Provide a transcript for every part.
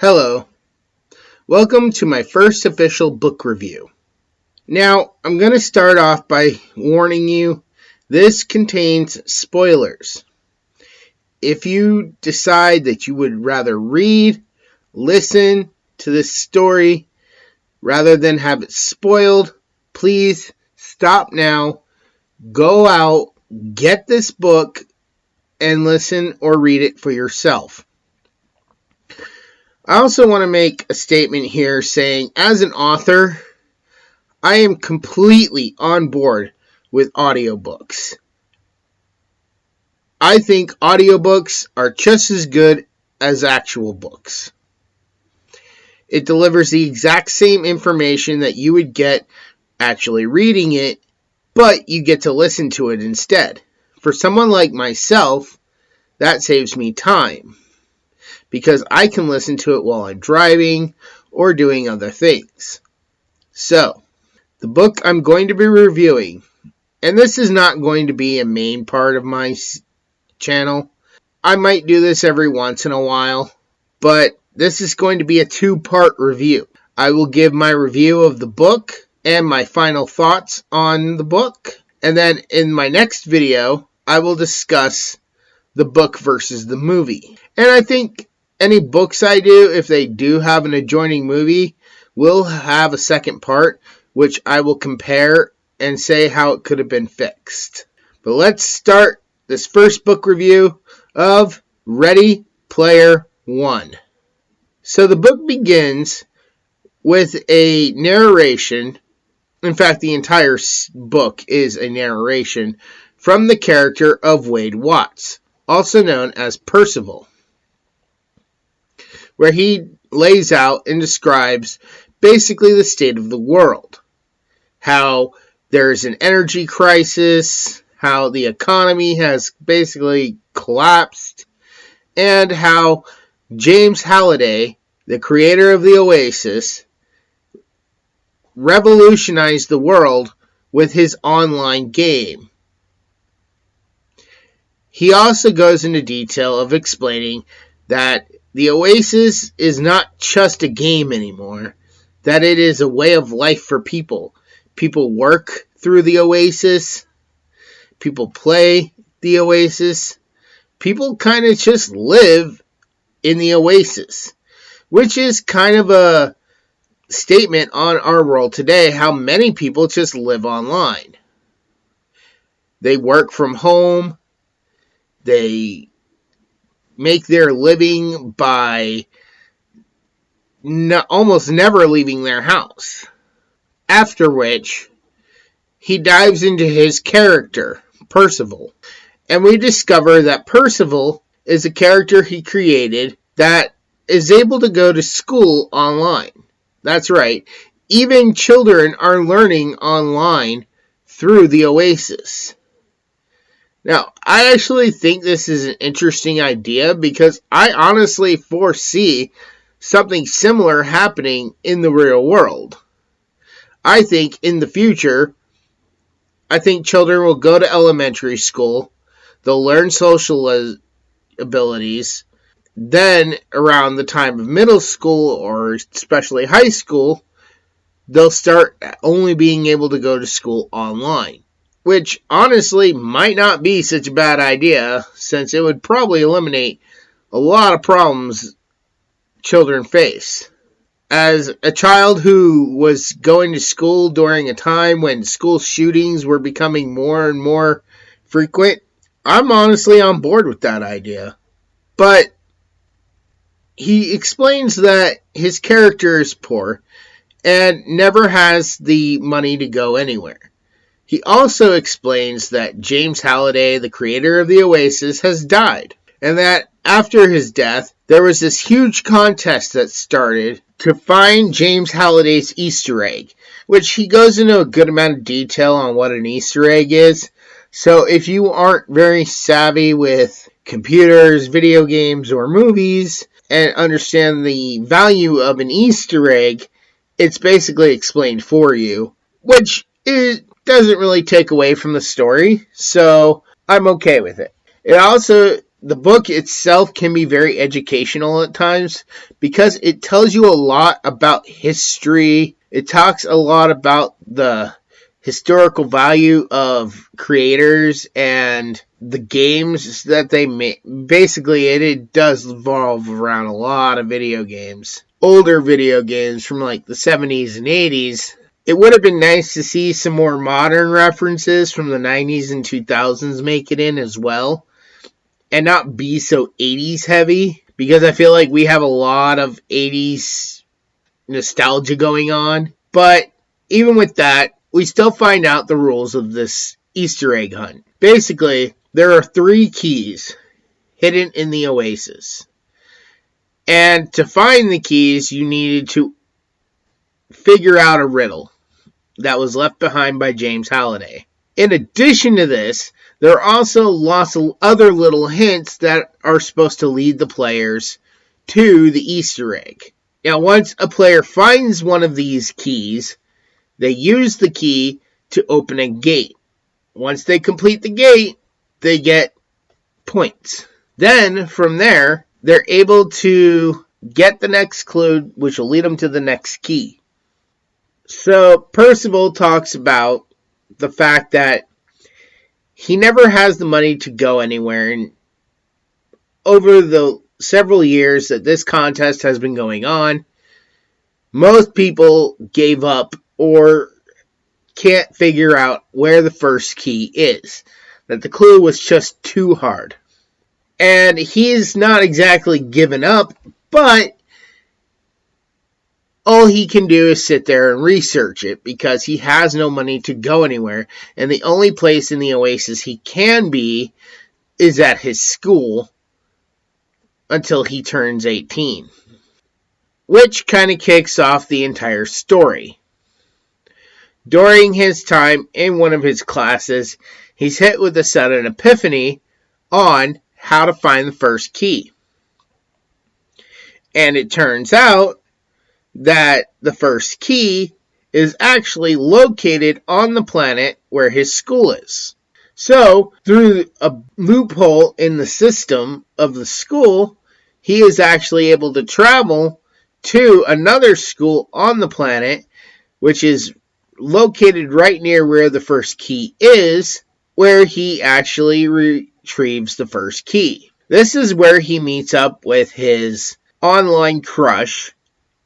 Hello, welcome to my first official book review. Now, I'm going to start off by warning you, this contains spoilers. If you decide that you would rather listen to this story, rather than have it spoiled, please stop now, go out, get this book, and listen or read it for yourself. I also want to make a statement here saying, as an author, I am completely on board with audiobooks. I think audiobooks are just as good as actual books. It delivers the exact same information that you would get actually reading it, but you get to listen to it instead. For someone like myself, that saves me time, because I can listen to it while I'm driving or doing other things. So, the book I'm going to be reviewing, and this is not going to be a main part of my channel. I might do this every once in a while, but this is going to be a two-part review. I will give my review of the book and my final thoughts on the book, and then in my next video, I will discuss the book versus the movie. And I think any books I do, if they do have an adjoining movie, will have a second part, which I will compare and say how it could have been fixed. But let's start this first book review of Ready Player One. So the book begins with a narration. In fact, the entire book is a narration from the character of Wade Watts, also known as Percival, where he lays out and describes basically the state of the world. How there's an energy crisis, how the economy has basically collapsed, and how James Halliday, the creator of the Oasis, revolutionized the world with his online game. He also goes into detail of explaining that the Oasis is not just a game anymore, that it is a way of life for people. People work through the Oasis, people play the Oasis, people kind of just live in the Oasis, which is kind of a statement on our world today, how many people just live online. They work from home, they make their living by almost never leaving their house. After which, he dives into his character, Percival. And we discover that Percival is a character he created that is able to go to school online. That's right. Even children are learning online through the Oasis. Now, I actually think this is an interesting idea because I honestly foresee something similar happening in the real world. I think in the future, children will go to elementary school, they'll learn social abilities, then around the time of middle school or especially high school, they'll start only being able to go to school online. Which honestly might not be such a bad idea, since it would probably eliminate a lot of problems children face. As a child who was going to school during a time when school shootings were becoming more and more frequent, I'm honestly on board with that idea. But he explains that his character is poor and never has the money to go anywhere. He also explains that James Halliday, the creator of the Oasis, has died, and that after his death, there was this huge contest that started to find James Halliday's Easter egg, which he goes into a good amount of detail on what an Easter egg is. So if you aren't very savvy with computers, video games, or movies, and understand the value of an Easter egg, it's basically explained for you, which doesn't really take away from the story, so I'm okay with it. It also the book itself can be very educational at times because it tells you a lot about history. It talks a lot about the historical value of creators and the games that they make. Basically, it does revolve around a lot of video games. Older video games from like the 70s and 80s. It would have been nice to see some more modern references from the 90s and 2000s make it in as well. And not be so 80s heavy. Because I feel like we have a lot of 80s nostalgia going on. But even with that, we still find out the rules of this Easter egg hunt. Basically, there are 3 keys hidden in the oasis. And to find the keys, you needed to figure out a riddle that was left behind by James Halliday. In addition to this, there are also lots of other little hints that are supposed to lead the players to the Easter egg. Now, once a player finds one of these keys, they use the key to open a gate. Once they complete the gate, they get points. Then, from there, they're able to get the next clue, which will lead them to the next key. So, Percival talks about the fact that he never has the money to go anywhere. And over the several years that this contest has been going on, most people gave up or can't figure out where the first key is. That the clue was just too hard. And he's not exactly given up, but all he can do is sit there and research it because he has no money to go anywhere. And the only place in the oasis he can be is at his school until he turns 18. Which kind of kicks off the entire story. During his time in one of his classes, he's hit with a sudden epiphany on how to find the first key. And it turns out that the first key is actually located on the planet where his school is. So, through a loophole in the system of the school, he is actually able to travel to another school on the planet, which is located right near where the first key is, where he actually retrieves the first key. This is where he meets up with his online crush,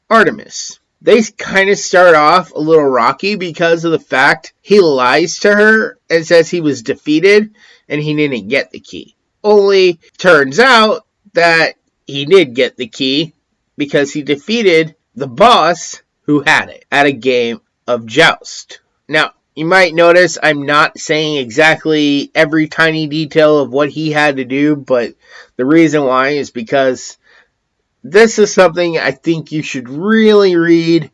Artemis. They kind of start off a little rocky because of the fact he lies to her and says he was defeated and he didn't get the key. Only turns out that he did get the key because he defeated the boss who had it at a game of joust. Now, you might notice I'm not saying exactly every tiny detail of what he had to do, but the reason why is because this is something I think you should really read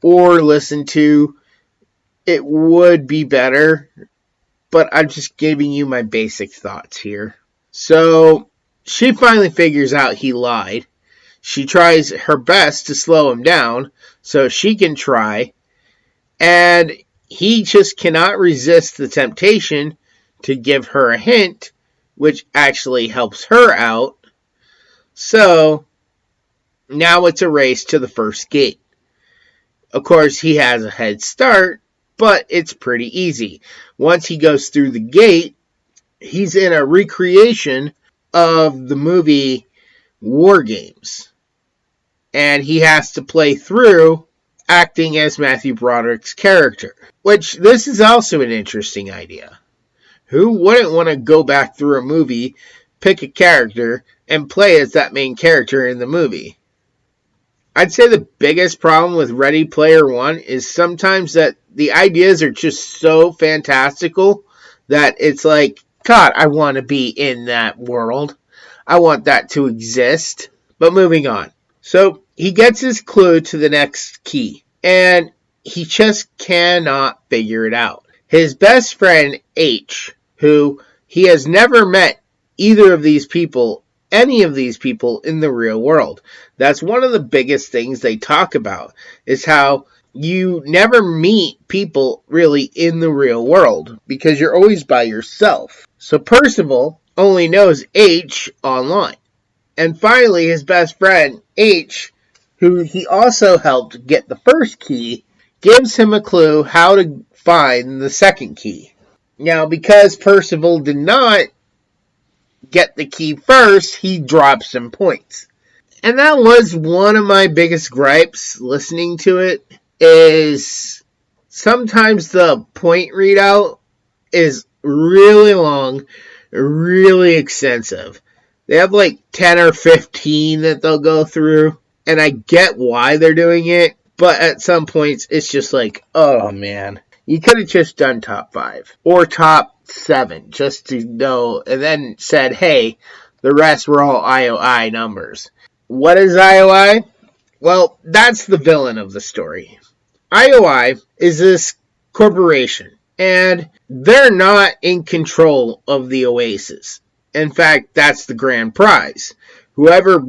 or listen to. It would be better, but I'm just giving you my basic thoughts here. So, she finally figures out he lied. She tries her best to slow him down so she can try, and he just cannot resist the temptation to give her a hint, which actually helps her out. So, now it's a race to the first gate. Of course, he has a head start, but it's pretty easy. Once he goes through the gate, he's in a recreation of the movie War Games. And he has to play through acting as Matthew Broderick's character. Which, this is also an interesting idea. Who wouldn't want to go back through a movie, pick a character, and play as that main character in the movie? I'd say the biggest problem with Ready Player One is sometimes that the ideas are just so fantastical that it's like, God, I want to be in that world. I want that to exist. But moving on. So, he gets his clue to the next key. And he just cannot figure it out. His best friend, H, who he has never met either of these people, any of these people in the real world. That's one of the biggest things they talk about, is how you never meet people really in the real world, because you're always by yourself. So Percival only knows H online. And finally, his best friend, H, who he also helped get the first key, gives him a clue how to find the second key. Now, because Percival did not get the key first, he drops some points. And that was one of my biggest gripes listening to it, is sometimes the point readout is really long, really extensive. They have like 10 or 15 that they'll go through, and I get why they're doing it, but at some points it's just like, oh man, you could have just done top 5 or top 7 just to know, and then said, hey, the rest were all IOI numbers. What is IOI? Well, that's the villain of the story. IOI is this corporation, and they're not in control of the Oasis. In fact, that's the grand prize. Whoever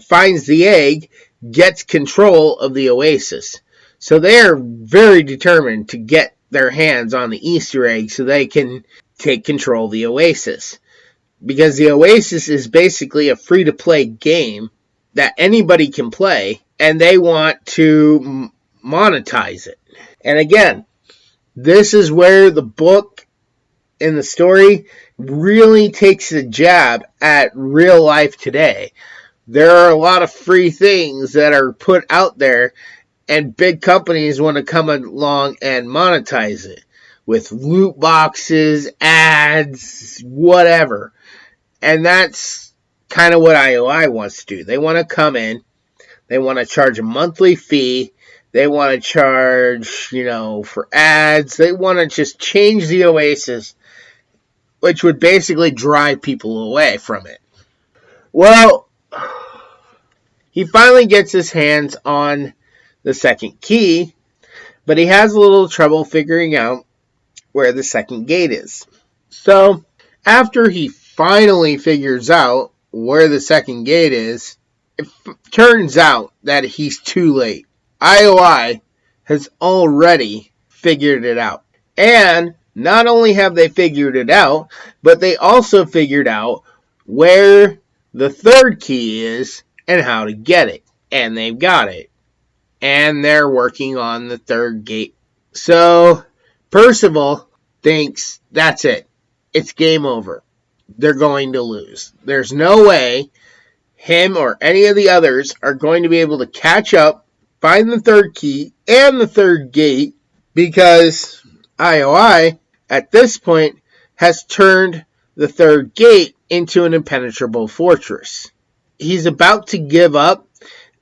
finds the egg gets control of the Oasis. So they are very determined to get their hands on the Easter egg so they can take control of the Oasis. Because the Oasis is basically a free-to-play game that anybody can play, and they want to monetize it. And again, this is where the book and the story really takes a jab at real life today. There are a lot of free things that are put out there, and big companies want to come along and monetize it with loot boxes, ads, whatever. And that's kind of what IOI wants to do. They want to come in, they want to charge a monthly fee, they want to charge, for ads, they want to just change the Oasis, which would basically drive people away from it. Well, he finally gets his hands on the second key, but he has a little trouble figuring out where the second gate is. So, after he finally figures out where the second gate is, it turns out that he's too late. IOI has already figured it out. And not only have they figured it out, but they also figured out where the third key is and how to get it. And they've got it. And they're working on the third gate. So, Percival thinks that's it. It's game over. They're going to lose. There's no way him or any of the others are going to be able to catch up, find the third key and the third gate, because IOI, at this point, has turned the third gate into an impenetrable fortress. He's about to give up,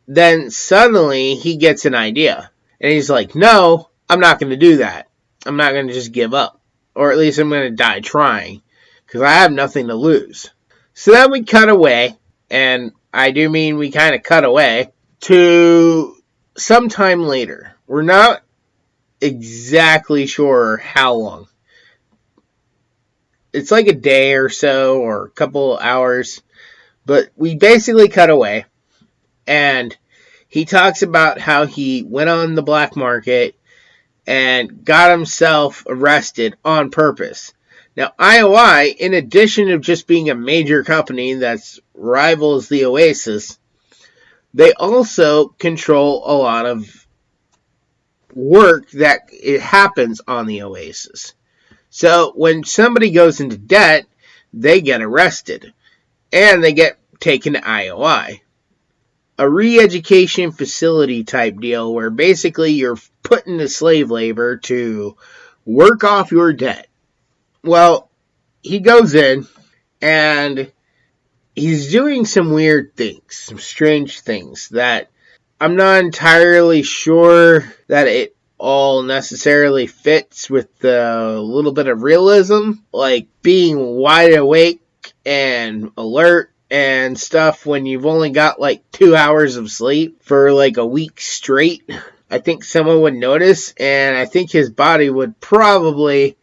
then suddenly he gets an idea. And he's like, no, I'm not going to do that. I'm not going to just give up. Or at least I'm going to die trying, because I have nothing to lose. So then we cut away, and I do mean we kind of cut away, to sometime later. We're not exactly sure how long. It's like a day or so, or a couple hours, but we basically cut away, and he talks about how he went on the black market and got himself arrested on purpose. Now, IOI, in addition to just being a major company that rivals the Oasis, they also control a lot of work that it happens on the Oasis. So when somebody goes into debt, they get arrested, and they get taken to IOI. A re-education facility type deal where basically you're put into slave labor to work off your debt. Well, he goes in, and he's doing some weird things, some strange things that I'm not entirely sure that it all necessarily fits with the little bit of realism, like being wide awake and alert and stuff when you've only got like 2 hours of sleep for like a week straight. I think someone would notice, and I think his body would probably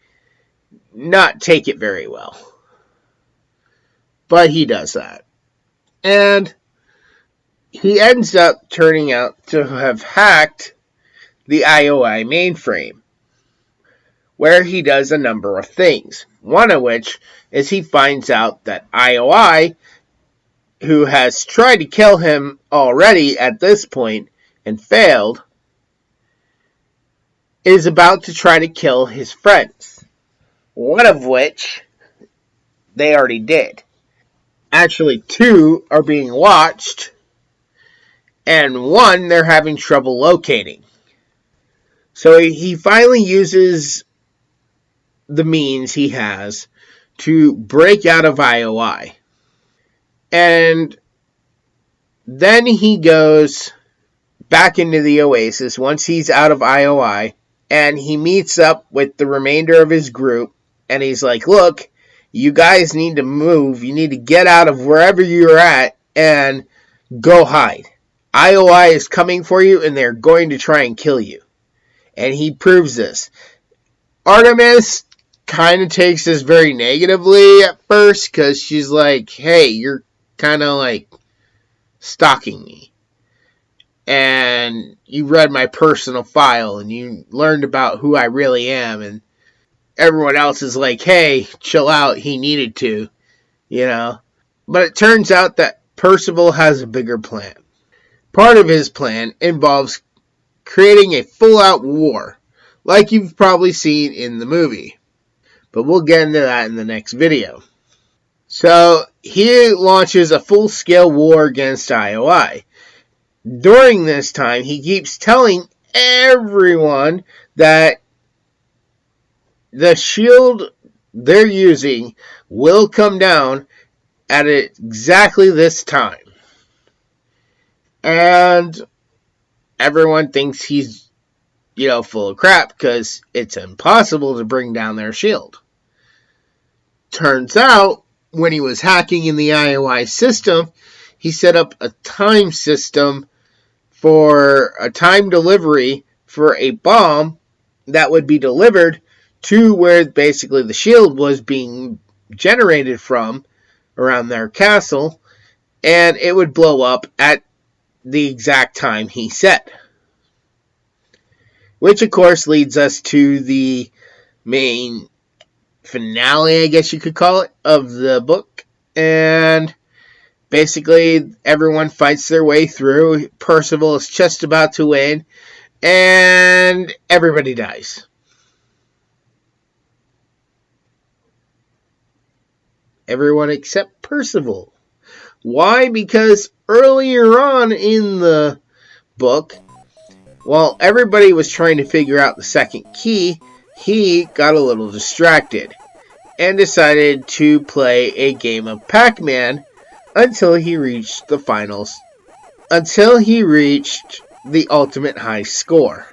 not take it very well. But he does that. And he ends up turning out to have hacked the IOI mainframe. where he does a number of things. One of which is he finds out that IOI, who has tried to kill him already at this point and failed, is about to try to kill his friends. One of which they already did. Actually, 2 are being watched, and 1 they're having trouble locating. So he finally uses the means he has to break out of IOI. And then he goes back into the Oasis once he's out of IOI, and he meets up with the remainder of his group, and he's like, look, you guys need to move. You need to get out of wherever you're at and go hide. IOI is coming for you, and they're going to try and kill you. And he proves this. Artemis kind of takes this very negatively at first, because she's like, hey, you're kind of like stalking me. And you read my personal file, and you learned about who I really am, and everyone else is like, hey, chill out, he needed to, you know. But it turns out that Percival has a bigger plan. Part of his plan involves creating a full-out war, like you've probably seen in the movie. But we'll get into that in the next video. So, he launches a full-scale war against IOI. During this time, he keeps telling everyone that the shield they're using will come down at exactly this time. And everyone thinks he's, full of crap because it's impossible to bring down their shield. Turns out, when he was hacking in the IOI system, he set up a time system for a time delivery for a bomb that would be delivered to where basically the shield was being generated from around their castle, and it would blow up at the exact time he set. Which, of course, leads us to the main finale, I guess you could call it, of the book. And basically, everyone fights their way through. Percival is just about to win, and everybody dies. Everyone except Percival. Why? Because earlier on in the book, while everybody was trying to figure out the second key, he got a little distracted and decided to play a game of Pac-Man until he reached the finals. Until he reached the ultimate high score,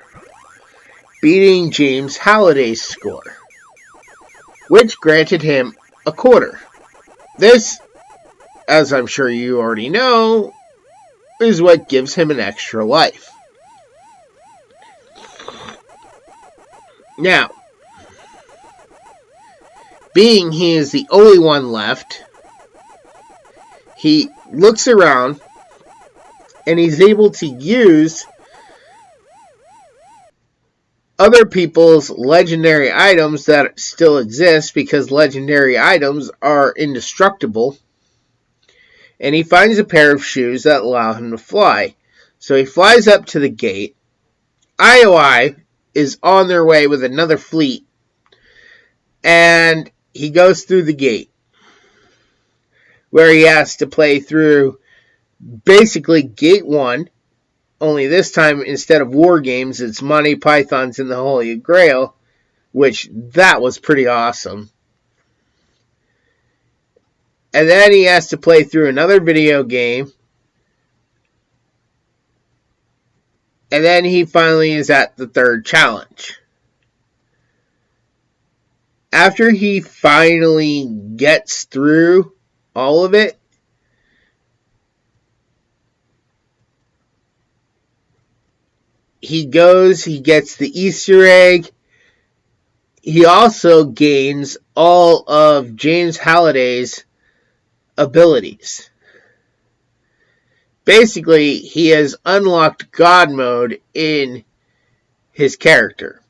beating James Halliday's score, which granted him a quarter. This, as I'm sure you already know, is what gives him an extra life. Now, being he is the only one left, he looks around and he's able to use other people's legendary items that still exist, because legendary items are indestructible. And he finds a pair of shoes that allow him to fly. So he flies up to the gate. IOI is on their way with another fleet, and he goes through the gate, where he has to play through basically Gate 1, only this time instead of War Games, it's Monty Python's and the Holy Grail, which that was pretty awesome. And then he has to play through another video game. And then he finally is at the third challenge. After he finally gets through all of it, he gets the Easter egg. He also gains all of James Halliday's abilities. Basically, he has unlocked God mode in his character.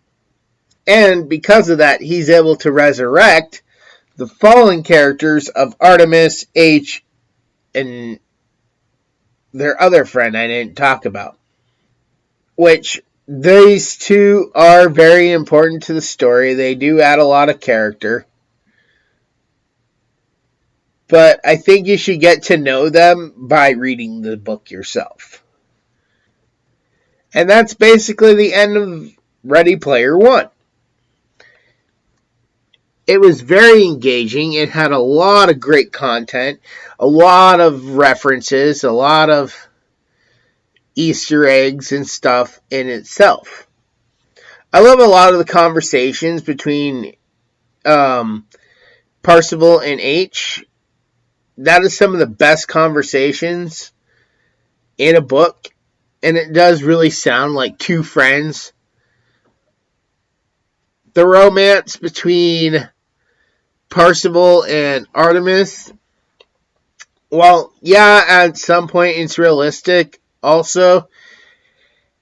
And because of that, he's able to resurrect the fallen characters of Artemis, H, and their other friend I didn't talk about. Which these two are very important to the story. They do add a lot of character. But I think you should get to know them by reading the book yourself. And that's basically the end of Ready Player One. It was very engaging. It had a lot of great content, a lot of references, a lot of Easter eggs and stuff in itself. I love a lot of the conversations between Parzival and H. That is some of the best conversations in a book, and it does really sound like two friends. The romance between Parzival and Artemis, well, yeah, at some point it's realistic. Also,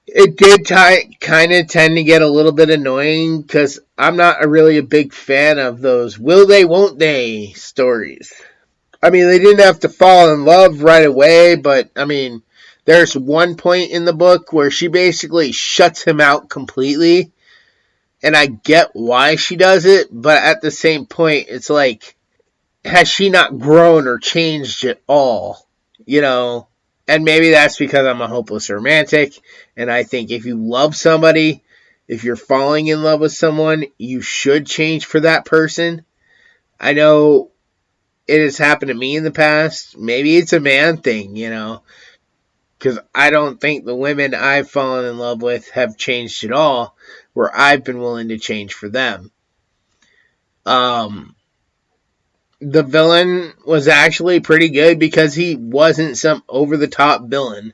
it did kind of tend to get a little bit annoying because I'm not really a big fan of those will they, won't they stories. I mean, they didn't have to fall in love right away, but I mean, there's one point in the book where she basically shuts him out completely. And I get why she does it, but at the same point, it's like, has she not grown or changed at all? You know? And maybe that's because I'm a hopeless romantic, and I think if you love somebody, if you're falling in love with someone, you should change for that person. I know it has happened to me in the past. Maybe it's a man thing, you know? Because I don't think the women I've fallen in love with have changed at all, where I've been willing to change for them. The villain was actually pretty good because he wasn't some over-the-top villain.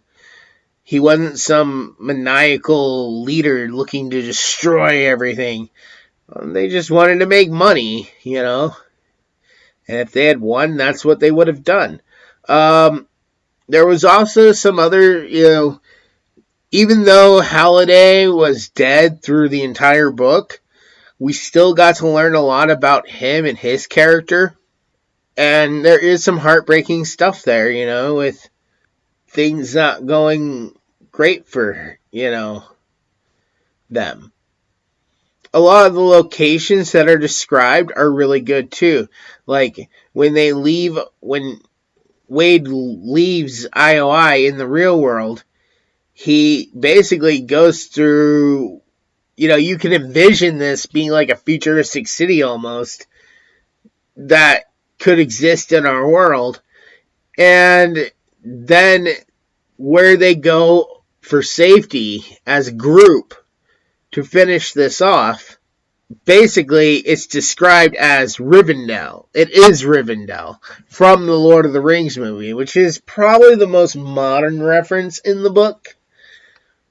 He wasn't some maniacal leader looking to destroy everything. They just wanted to make money, you know? And if they had won, that's what they would have done. There was also some other, you know, even though Halliday was dead through the entire book, we still got to learn a lot about him and his character. And there is some heartbreaking stuff there, you know, with things not going great for, you know, them. A lot of the locations that are described are really good too. Like when Wade leaves IOI in the real world, he basically goes through, you know, you can envision this being like a futuristic city almost that could exist in our world. And then where they go for safety as a group to finish this off, basically it's described as Rivendell. It is Rivendell from the Lord of the Rings movie, which is probably the most modern reference in the book.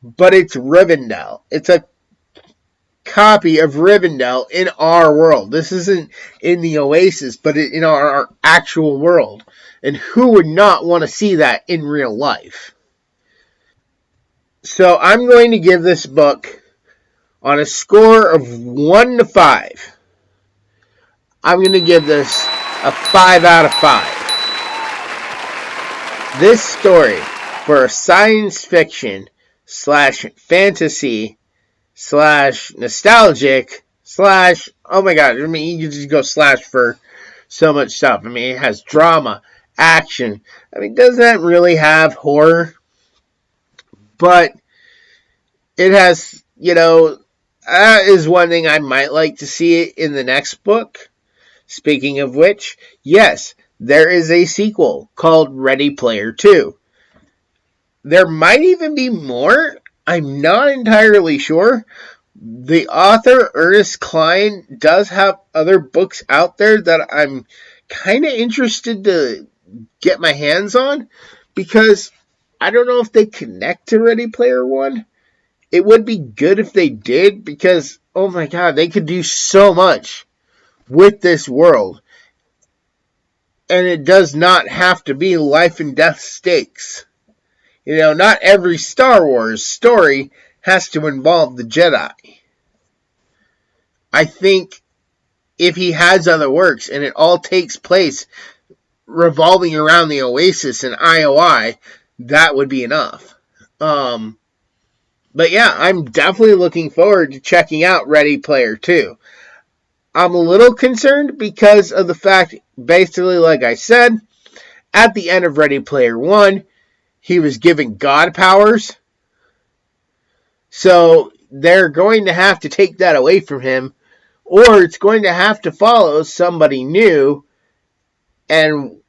But it's Rivendell. It's a copy of Rivendell in our world. This isn't in the Oasis, but in our actual world. And who would not want to see that in real life? So I'm going to give this book, on a score of 1 to 5, I'm going to give this a 5 out of 5. This story, for a science fiction / fantasy / nostalgic / oh my god, I mean, you can just go / for so much stuff. I mean, it has drama, action. I mean, it doesn't really have horror, but it has, you know, that is one thing I might like to see in the next book. Speaking of which, yes, there is a sequel called Ready Player 2. There might even be more. I'm not entirely sure. The author, Ernest Cline, does have other books out there that I'm kind of interested to get my hands on, because I don't know if they connect to Ready Player 1. It would be good if they did, because, oh my god, they could do so much with this world. And it does not have to be life and death stakes. You know, not every Star Wars story has to involve the Jedi. I think if he has other works and it all takes place revolving around the Oasis and IOI, that would be enough. But yeah, I'm definitely looking forward to checking out Ready Player 2. I'm a little concerned because of the fact, basically, like I said, at the end of Ready Player 1, he was given God powers. So they're going to have to take that away from him, or it's going to have to follow somebody new, and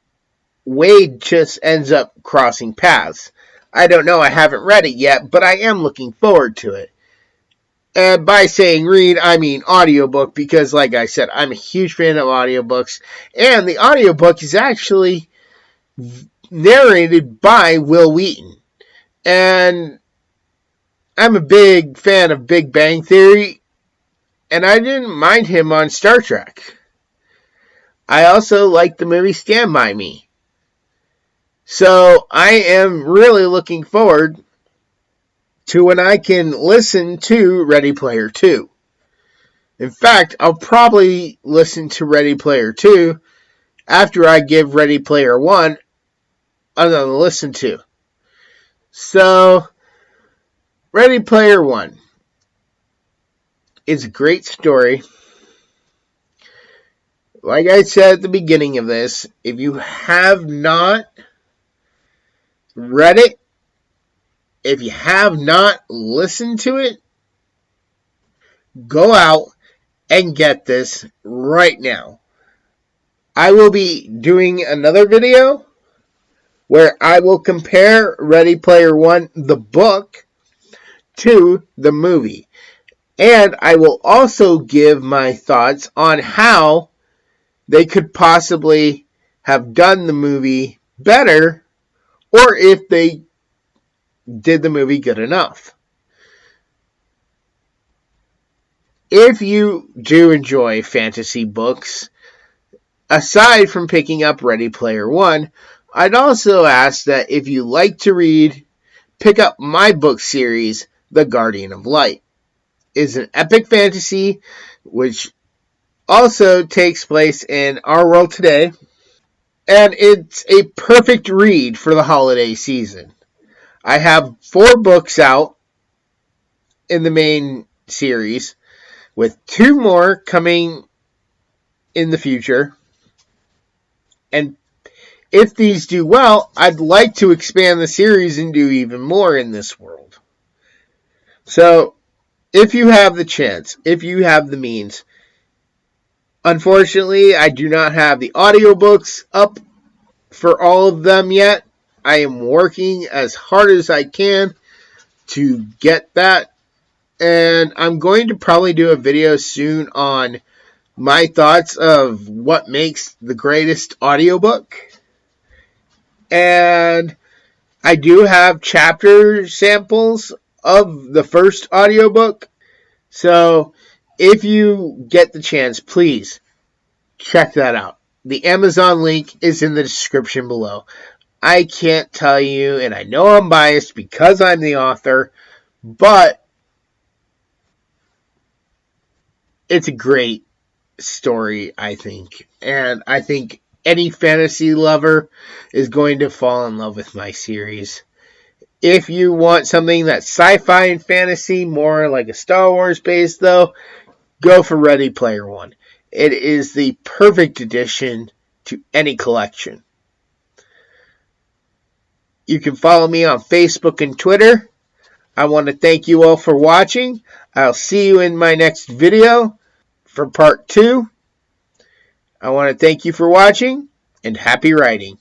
Wade just ends up crossing paths. I don't know, I haven't read it yet, but I am looking forward to it. And by saying read, I mean audiobook, because like I said, I'm a huge fan of audiobooks, and the audiobook is actually narrated by Wil Wheaton. And I'm a big fan of Big Bang Theory, and I didn't mind him on Star Trek. I also like the movie Stand By Me. So I am really looking forward to when I can listen to Ready Player 2. In fact, I'll probably listen to Ready Player 2 after I give Ready Player 1 another listen to. So, Ready Player 1 is a great story. Like I said at the beginning of this, if you have not read it, if you have not listened to it, go out and get this right now. I will be doing another video where I will compare Ready Player 1, the book, to the movie. And I will also give my thoughts on how they could possibly have done the movie better, or if they did the movie good enough. If you do enjoy fantasy books, aside from picking up Ready Player 1, I'd also ask that if you like to read, pick up my book series, The Guardian of Light. It's an epic fantasy which also takes place in our world today, and it's a perfect read for the holiday season. I have 4 books out in the main series, with 2 more coming in the future. And if these do well, I'd like to expand the series and do even more in this world. So, if you have the chance, if you have the means, unfortunately, I do not have the audiobooks up for all of them yet. I am working as hard as I can to get that. And I'm going to probably do a video soon on my thoughts of what makes the greatest audiobook. And I do have chapter samples of the first audiobook. So if you get the chance, please check that out. The Amazon link is in the description below. I can't tell you, and I know I'm biased because I'm the author, but it's a great story, I think. And I think any fantasy lover is going to fall in love with my series. If you want something that's sci-fi and fantasy, more like a Star Wars base though, go for Ready Player 1. It is the perfect addition to any collection. You can follow me on Facebook and Twitter. I want to thank you all for watching. I'll see you in my next video for part 2. I want to thank you for watching, and happy writing.